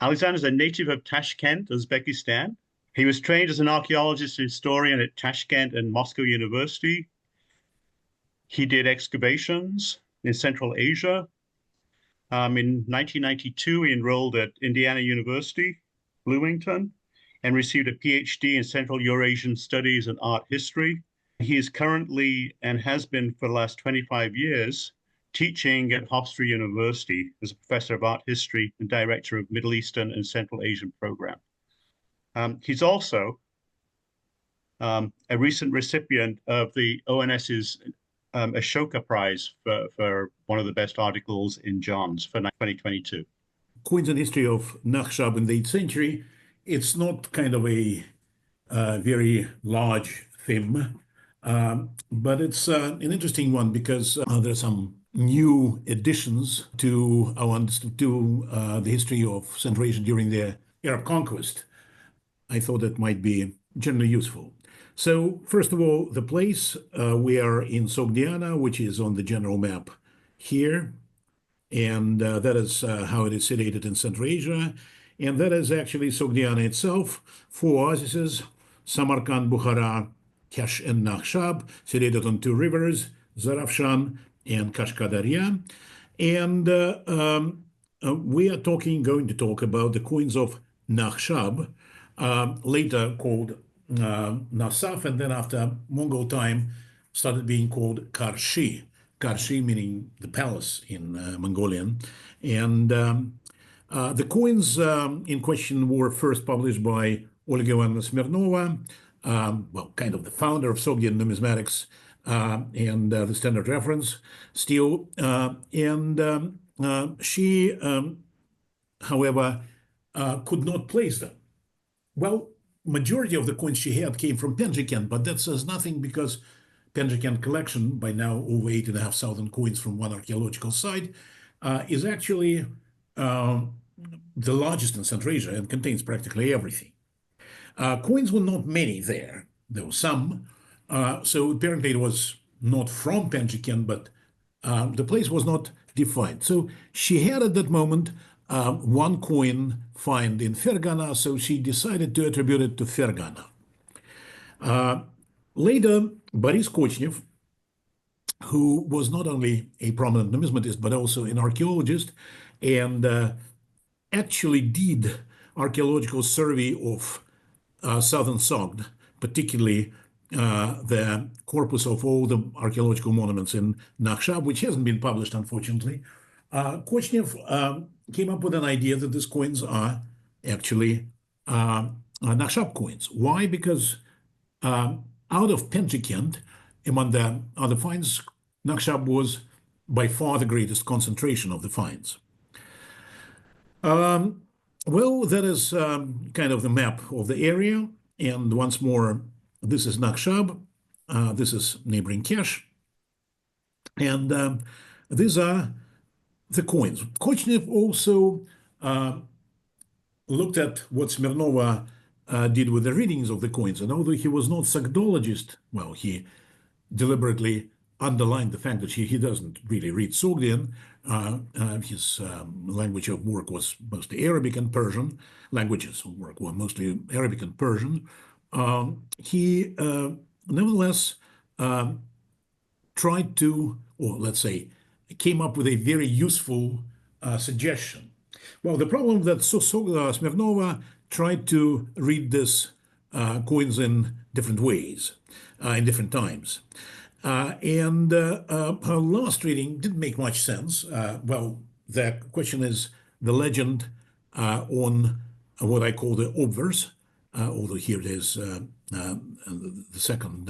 Alexander is a native of Tashkent, Uzbekistan. He was trained as an archaeologist and historian at Tashkent and Moscow University. He did excavations in Central Asia. In 1992, he enrolled at Indiana University, Bloomington, and received a PhD in Central Eurasian Studies and Art History. He is currently, and has been for the last 25 years, teaching at Hofstra University as a professor of art history and director of Middle Eastern and Central Asian program. He's also a recent recipient of the ONS's Ashoka Prize for one of the best articles in Johns for 2022. Coins and history of Nakhshab in the 8th century, it's not kind of a very large theme, but it's an interesting one because there are some new additions to the history of Central Asia during the Arab conquest. I thought that might be generally useful. So first of all, the place, we are in Sogdiana, which is on the general map here. And that is how it is situated in Central Asia. And that is actually Sogdiana itself, 4 oases, Samarkand, Bukhara, Kesh, and Nakhshab, situated on 2 rivers, Zarafshan and Kashkadarya. And we are going to talk about the coins of Nakhshab, later called Nasaf, and then after Mongol time started being called Karshi. Karshi meaning the palace in Mongolian. And the coins in question were first published by Olga Ivanovna Smirnova, well, kind of the founder of Sogdian numismatics and the standard reference still. She, however, could not place them. Well, majority of the coins she had came from Penjikent, but that says nothing because Penjikent collection, by now over 8,500 coins from one archaeological site, is actually the largest in Central Asia and contains practically everything. Coins were not many there. There were some. So apparently it was not from Penjikent, but the place was not defined. So she had at that moment one coin found in Fergana, so she decided to attribute it to Fergana. Later, Boris Kochnev, who was not only a prominent numismatist, but also an archaeologist, and actually did archaeological survey of southern Sogd, particularly the corpus of all the archaeological monuments in Nakhshab, which hasn't been published, unfortunately. Kochnev came up with an idea that these coins are actually Nakhshab coins. Why? Because out of Penjikent, among the other finds, Nakhshab was by far the greatest concentration of the finds. Well, that is kind of the map of the area. And once more, this is Nakhshab, this is neighboring Kesh. And these are the coins. Kochnev also looked at what Smirnova did with the readings of the coins. And although he was not Sogdologist, well, he deliberately underlined the fact that he doesn't really read Sogdian. His language of work was mostly Arabic and Persian. Languages of work were mostly Arabic and Persian. He nevertheless tried to, or let's say, came up with a very useful suggestion. Well, the problem that Smirnova tried to read this coins in different ways, in different times. And her last reading didn't make much sense. Well, the question is the legend on what I call the obverse, although here it is the second,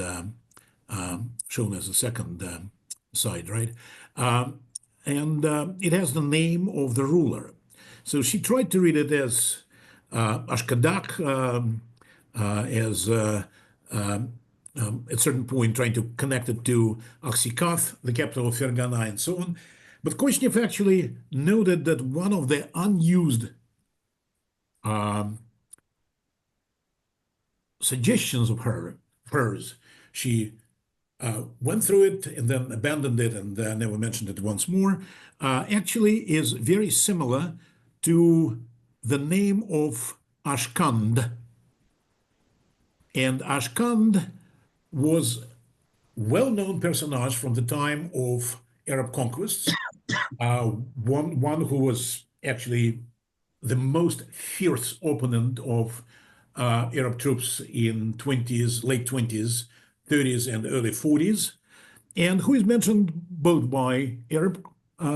shown as the second side, right? And it has the name of the ruler. So she tried to read it as Ashkadak, as at a certain point trying to connect it to Aksikath, the capital of Fergana, and so on. But Kochnev actually noted that one of the unused suggestions of hers, she went through it and then abandoned it and never mentioned it once more, actually is very similar to the name of Ashkand. And Ashkand was well-known personage from the time of Arab conquests. One who was actually the most fierce opponent of Arab troops in late 20s, 30s, and early 40s, and who is mentioned both by Arab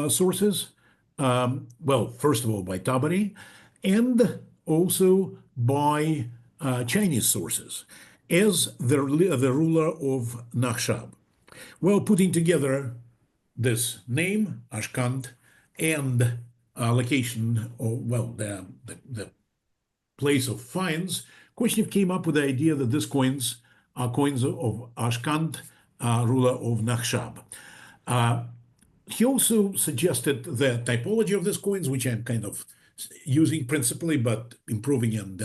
sources, well, first of all by Tabari, and also by Chinese sources, as the ruler of Nakhshab. Well, putting together this name, Ashkand, and location, or well, the place of finds, Koshnev came up with the idea that these coins are coins of Ashkand, ruler of Nakhshab. He also suggested the typology of these coins, which I'm kind of using principally, but improving and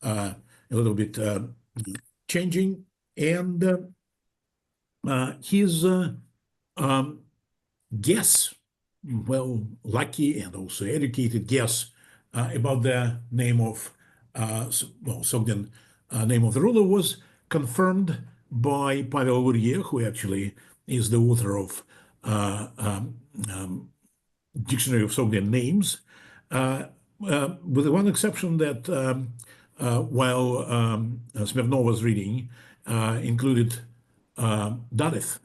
a little bit changing. And his guess, well, lucky and also educated guess about the name of, Sogdian name of the ruler was confirmed by Pavel Lurie, who actually is the author of Dictionary of Sogdian Names, with the one exception that while Smirnov was reading, included Dadith.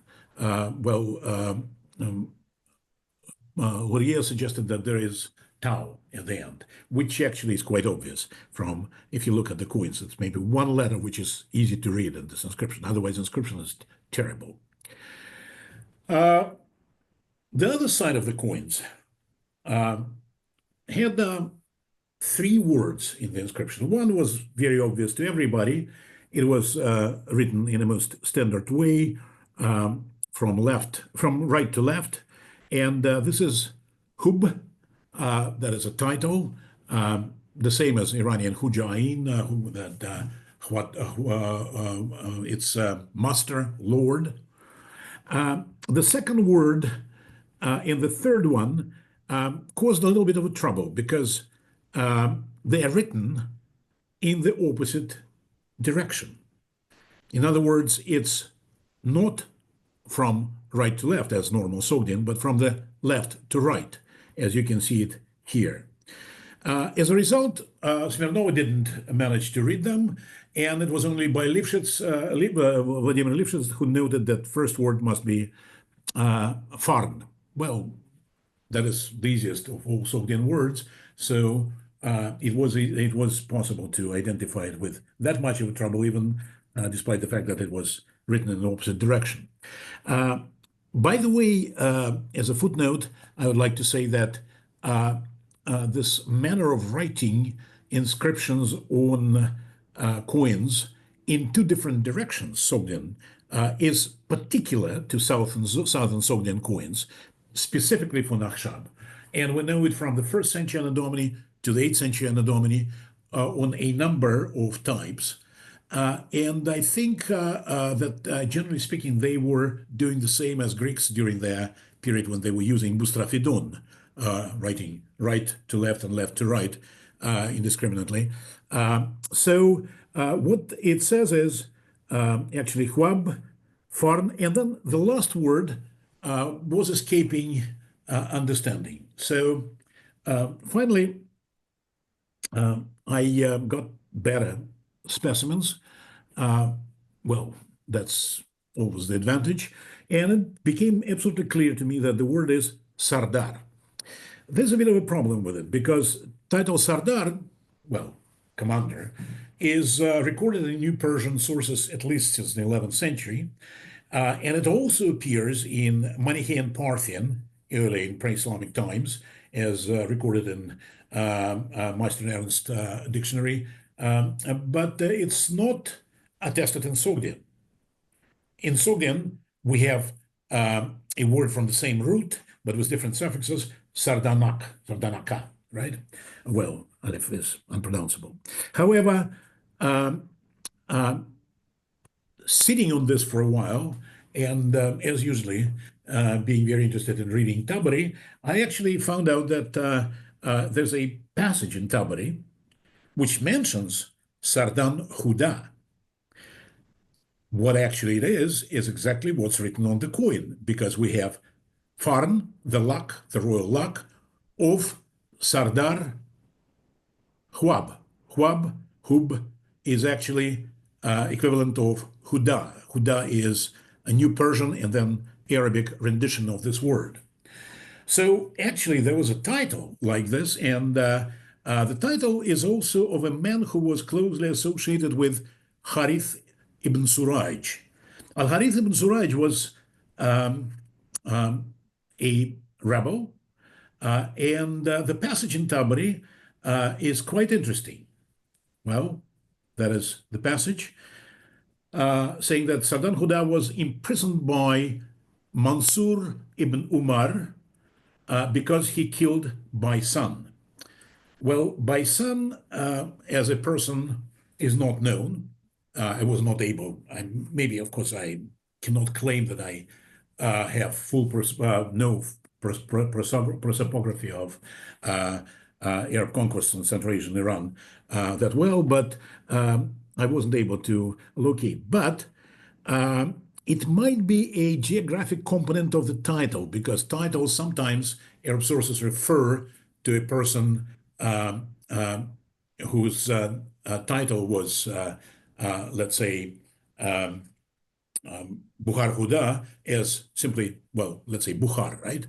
Lurie suggested that there is tau at the end, which actually is quite obvious from, if you look at the coins, it's maybe one letter which is easy to read in this inscription. Otherwise, inscription is terrible. The other side of the coins had three words in the inscription. One was very obvious to everybody. It was written in a most standard way, from right to left, and this is Hub. That is a title, the same as Iranian Hujain, it's master, lord. The second word and the third one caused a little bit of a trouble because they are written in the opposite direction. In other words, it's not from right to left as normal Sogdian, but from the left to right, as you can see it here. As a result, Smirnova didn't manage to read them, and it was only by Vladimir Lifshitz, who noted that first word must be Farn. Well, that is the easiest of all Sogdian words, so it was possible to identify it with that much of a trouble, even despite the fact that it was written in the opposite direction. By the way, as a footnote, I would like to say that this manner of writing inscriptions on coins in two different directions, Sogdian, is particular to southern Sogdian coins, specifically for Nakhshab. And we know it from the 1st century Anno Domini to the 8th century Anno Domini on a number of types. And I think that generally speaking, they were doing the same as Greeks during their period when they were using boustrafidon, writing right to left and left to right indiscriminately. So what it says is actually Huab, Farn, and then the last word was escaping understanding. So finally, I got better specimens. Well, that's always the advantage. And it became absolutely clear to me that the word is Sardar. There's a bit of a problem with it because title Sardar, well, commander, is recorded in New Persian sources at least since the 11th century. And it also appears in Manichaean Parthian, early in pre-Islamic times, as recorded in Meister Ernst dictionary. But it's not attested in Sogdian. In Sogdian, we have a word from the same root, but with different suffixes, Sardanak, Sardanaka, right? Well, Aleph is unpronounceable. However, sitting on this for a while, and as usually, being very interested in reading Tabari, I actually found out that there's a passage in Tabari which mentions Sardan Huda. What actually it is exactly what's written on the coin, because we have Farn, the luck, the royal luck, of Sardar Hwab. Hub is actually equivalent of Huda. Huda is a New Persian and then Arabic rendition of this word. So actually, there was a title like this, and the title is also of a man who was closely associated with Harith ibn Suraj. Al-Harith ibn Suraj was a rebel, and the passage in Tabari is quite interesting. Well, that is the passage saying that Sardan Huda was imprisoned by Mansur ibn Umar because he killed Baisan. Well, Baisan as a person is not known. I was not able, maybe, of course, I cannot claim that I have full prosopography of Arab conquest in Central Asian Iran that well, but I wasn't able to locate. But it might be a geographic component of the title, because titles sometimes Arab sources refer to a person whose title was, let's say, Bukhar Huda as simply, well, let's say Bukhar, right?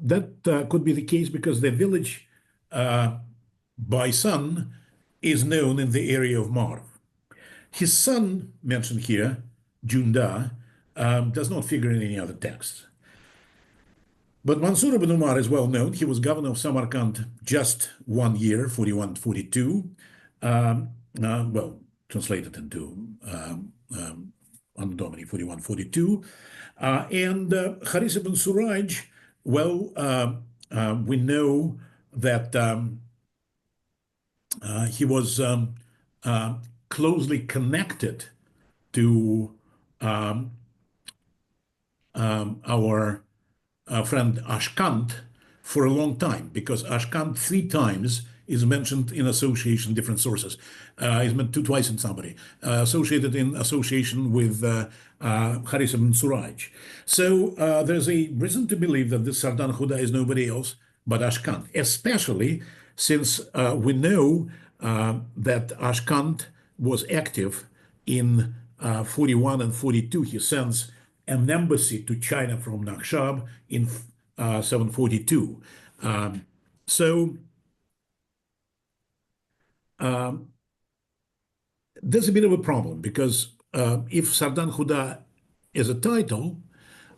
That could be the case because the village Baisan is known in the area of Marv. His son, mentioned here, Junda, does not figure in any other texts. But Mansur ibn Umar is well known. He was governor of Samarkand just 1 year, 41-42. Well, translated into Anno Domini 41-42. And Harith ibn Suraj, well, we know that he was closely connected to our friend Ashkant for a long time, because Ashkant 3 times is mentioned in association, different sources. Is meant twice in somebody, associated in association with Harith ibn Suraj. So there's a reason to believe that this Sardan Huda is nobody else but Ashkant, especially since we know that Ashkant was active in 41 and 42. He sends an embassy to China from Nakhshab in 742. There's a bit of a problem, because if Sardan Huda is a title,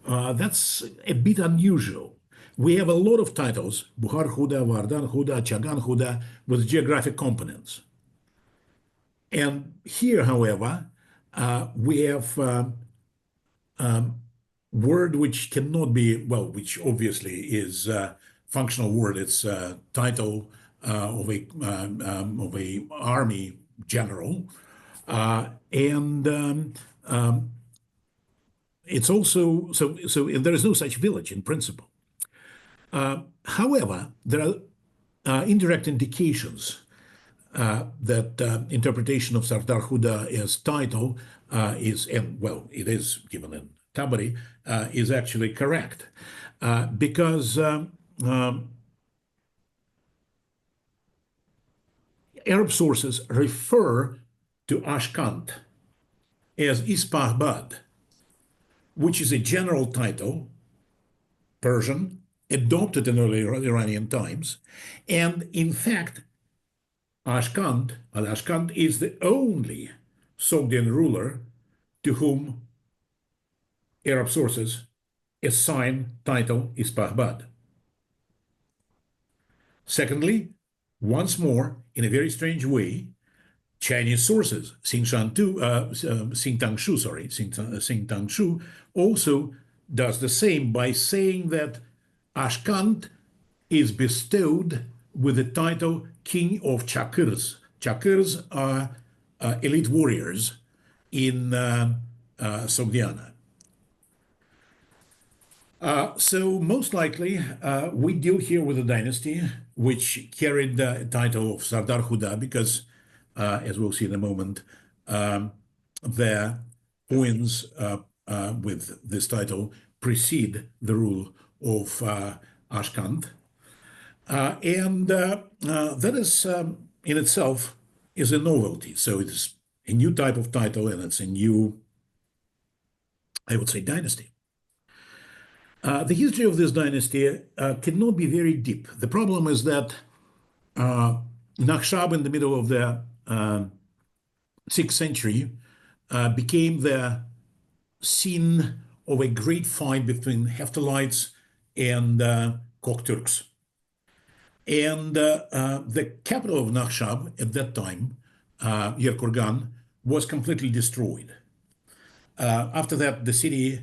that's a bit unusual. We have a lot of titles, Bukhar Huda, Vardan Huda, Chagan Huda, with geographic components. And here, however, we have word which cannot be, well, which obviously is a functional word. It's a title of a army general, and it's also so and there is no such village in principle. However, there are indirect indications that interpretation of Sardar Huda as title is, and well, it is given in Tabari, is actually correct, because Arab sources refer to Ashkant as Ispahbad, which is a general title, Persian, adopted in early Iranian times. And in fact, Ashkant, Al-Ashkant, is the only Sogdian ruler to whom Arab sources assign title Ispahbad. Secondly, once more, in a very strange way, Chinese sources, Xingtangshu, also does the same by saying that Ashkant is bestowed with the title King of Chakirs. Chakirs are elite warriors in Sogdiana. So most likely, we deal here with a dynasty which carried the title of Sardar Huda because, as we'll see in a moment, the coins with this title precede the rule of Ashkand. And that is in itself is a novelty. So it's a new type of title and it's a new, I would say, dynasty. The history of this dynasty cannot be very deep. The problem is that Nakhshab in the middle of the 6th century became the scene of a great fight between Hephthalites and Kokturks. And the capital of Nakhshab at that time, Yerkurgan, was completely destroyed. After that, the city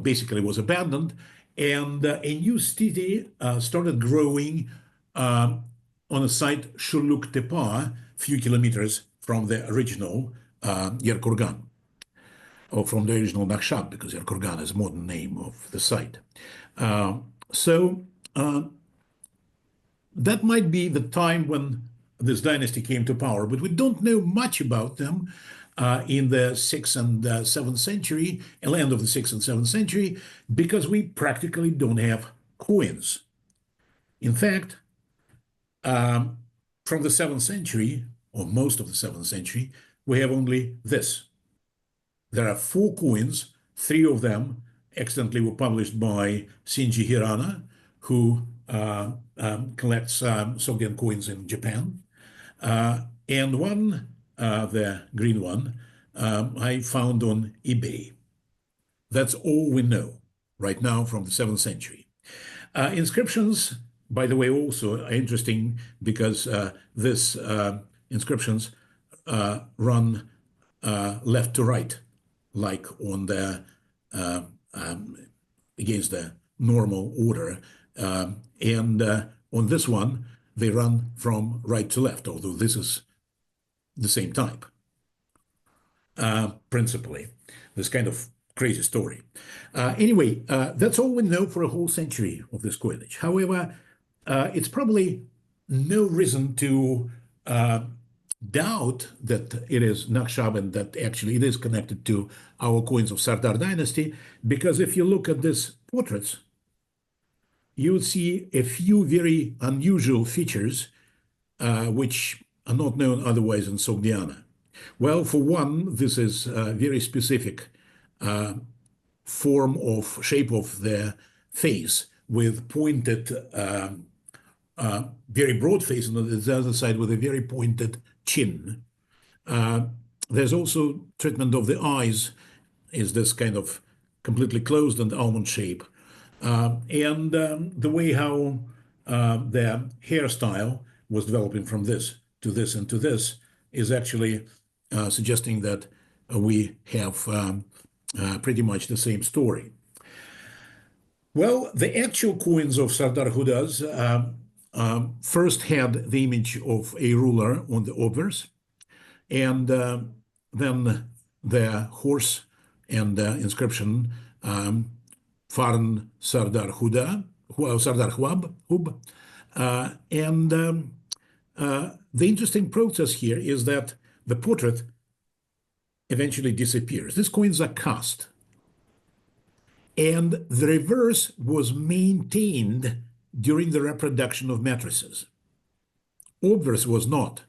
basically was abandoned, and a new city started growing on a site Shurluk Tepa, a few kilometers from the original Yerkurgan, or from the original Nakhshab, because Yerkurgan is a modern name of the site. That might be the time when this dynasty came to power, but we don't know much about them in the 6th and 7th century, end of the 6th and 7th century, because we practically don't have coins. In fact, from the 7th century, or most of the 7th century, we have only this. There are 4 coins, 3 of them accidentally were published by Shinji Hirana, who collects Sogdian coins in Japan. And one, the green one, I found on eBay. That's all we know right now from the 7th century. Inscriptions, by the way, also are interesting because these inscriptions run left to right, like on the against the normal order. And on this one, they run from right to left, although this is the same type, principally. This kind of crazy story. Anyway, that's all we know for a whole century of this coinage. However, it's probably no reason to doubt that it is Nakhshab and that actually it is connected to our coins of Sardar dynasty, because if you look at these portraits, you would see a few very unusual features which are not known otherwise in Sogdiana. Well, for one, this is a very specific form of shape of the face with pointed, very broad face, and on the other side with a very pointed chin. There's also treatment of the eyes is this kind of completely closed and almond shape. And the way how the hairstyle was developing from this to this and to this is actually suggesting that we have pretty much the same story. Well, the actual coins of Sardar Hudas first had the image of a ruler on the obverse, and then the horse and the inscription Farn Sardar Huda, Sardar Hub. And the interesting process here is that the portrait eventually disappears. These coins are cast. And the reverse was maintained during the reproduction of matrices. Obverse was not.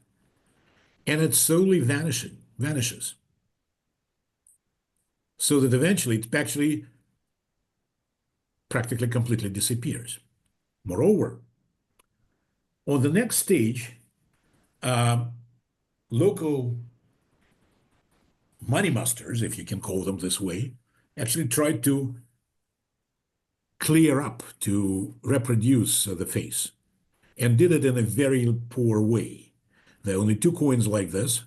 And it slowly vanishes. So that eventually it actually practically completely disappears. Moreover, on the next stage, local money masters, if you can call them this way, actually tried to clear up, to reproduce the face, and did it in a very poor way. There are only 2 coins like this,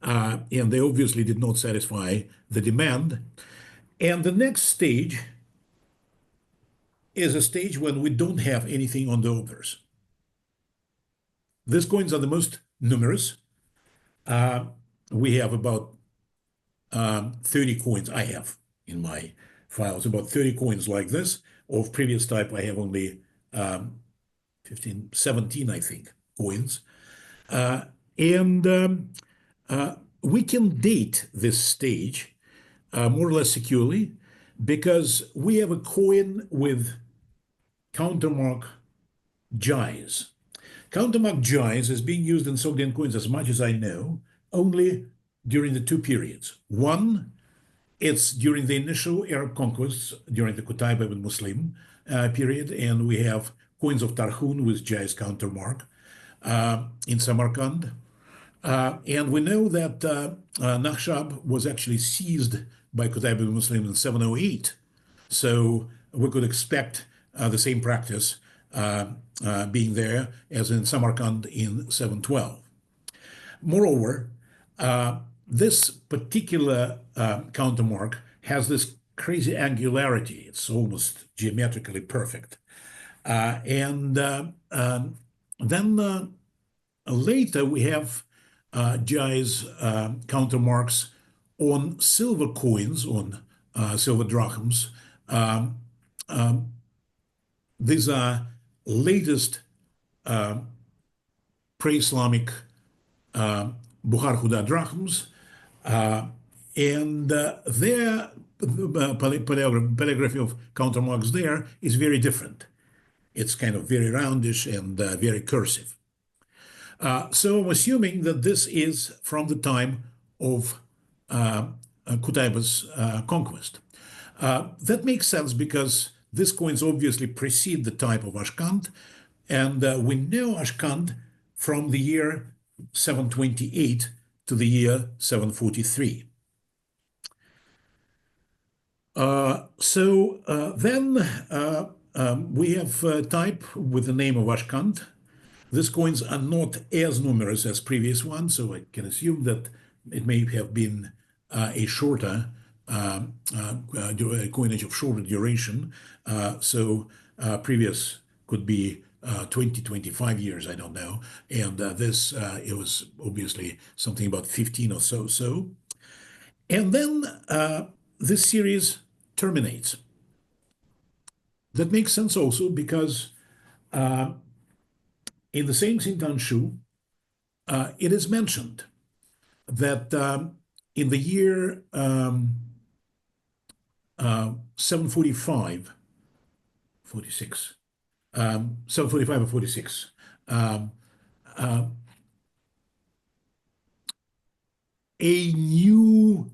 and they obviously did not satisfy the demand. And the next stage is a stage when we don't have anything on the obverse. These coins are the most numerous. We have about 30 coins I have in my files, about 30 coins like this. Of previous type, I have only 17, I think, coins. And we can date this stage more or less securely because we have a coin with countermark Jais. Countermark Jais is being used in Sogdian coins, as much as I know, only during the two periods. One, it's during the initial Arab conquests, during the Qutayba ibn Muslim period, and we have coins of Tarhun with Jais countermark in Samarkand. And we know that Nakhshab was actually seized by Qutayba ibn Muslim in 708. So we could expect the same practice being there as in Samarkand in 712. Moreover, this particular countermark has this crazy angularity. It's almost geometrically perfect. And then later we have Jai's countermarks on silver coins, on silver drachms. These are latest pre-Islamic Bukhar Huda drachms, and their paleography of countermarks there is very different. It's kind of very roundish and very cursive. So I'm assuming that this is from the time of Qutayba's conquest. That makes sense because these coins obviously precede the type of Ashkand, and we know Ashkand from the year 728 to the year 743. Then we have type with the name of Ashkand. These coins are not as numerous as previous ones, so I can assume that it may have been a shorter coinage of shorter duration. Previous could be 20, 25 years, I don't know. And this, it was obviously something about 15 or so. And then this series terminates. That makes sense also because in the same Xintan Shu, it is mentioned that in the year 745, 46, 745 or 46, a new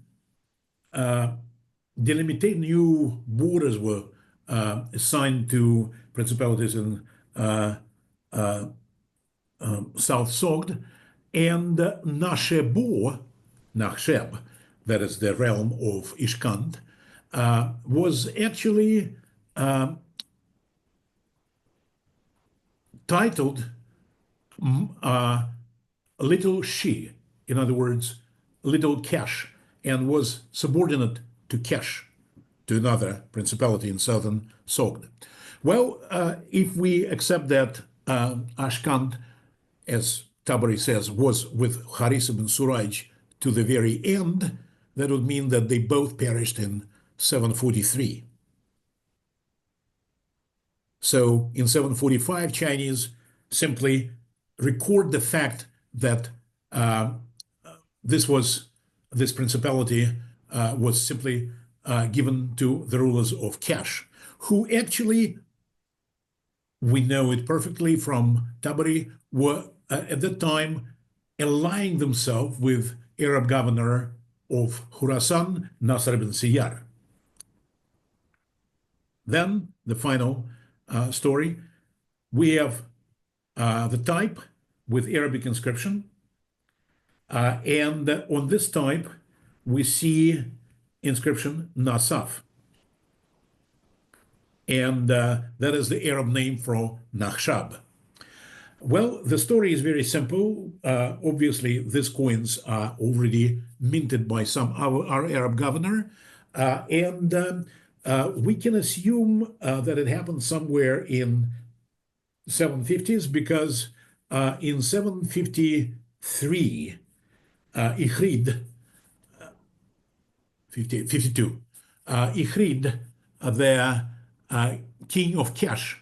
delimited new borders were assigned to principalities in South Sogd, and Nakhshab, that is the realm of Ishkand, was actually titled Little She, in other words, Little Kesh, and was subordinate to Kesh, to another principality in southern Sogd. Well, if we accept that Ashkand, as Tabari says, was with Haris ibn Suraj to the very end, that would mean that they both perished in 743. So in 745, Chinese simply record the fact that this principality was simply given to the rulers of Kesh, who actually, we know it perfectly from Tabari, were at that time allying themselves with Arab governor of Khurasan, Nasr ibn Siyar. Then the final story, we have the type with Arabic inscription, and on this type we see inscription Nasaf, and that is the Arab name for Nakhshab. Well, the story is very simple. Obviously, these coins are already minted by our Arab governor, and we can assume that it happened somewhere in 750s because in 753, Ihrid, 52, Ihrid the king of Kesh,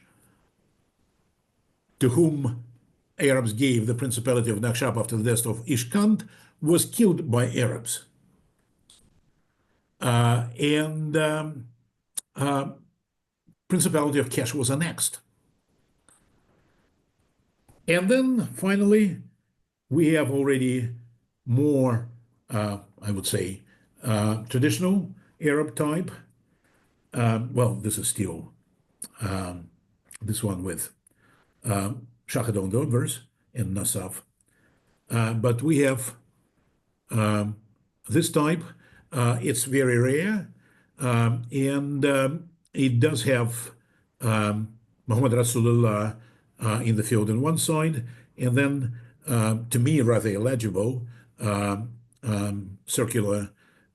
to whom Arabs gave the Principality of Nakhshab after the death of Ishkand, was killed by Arabs. And Principality of Kesh was annexed. And then finally, we have already more, I would say, traditional Arab type. Well, this is still this one with Shahadon Dodvers and Nasaf. But we have this type. It's very rare, and it does have Muhammad Rasulullah in the field on one side, and then, to me, rather illegible, circular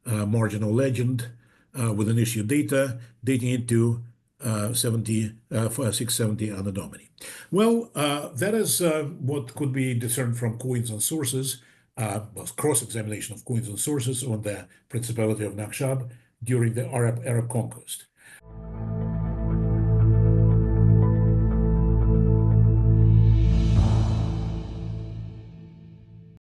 marginal legend with an issue data dating it to 670 Anno Domini. Well, that is what could be discerned from coins and sources, cross-examination of coins and sources on the Principality of Nakhshab during the Arab conquest.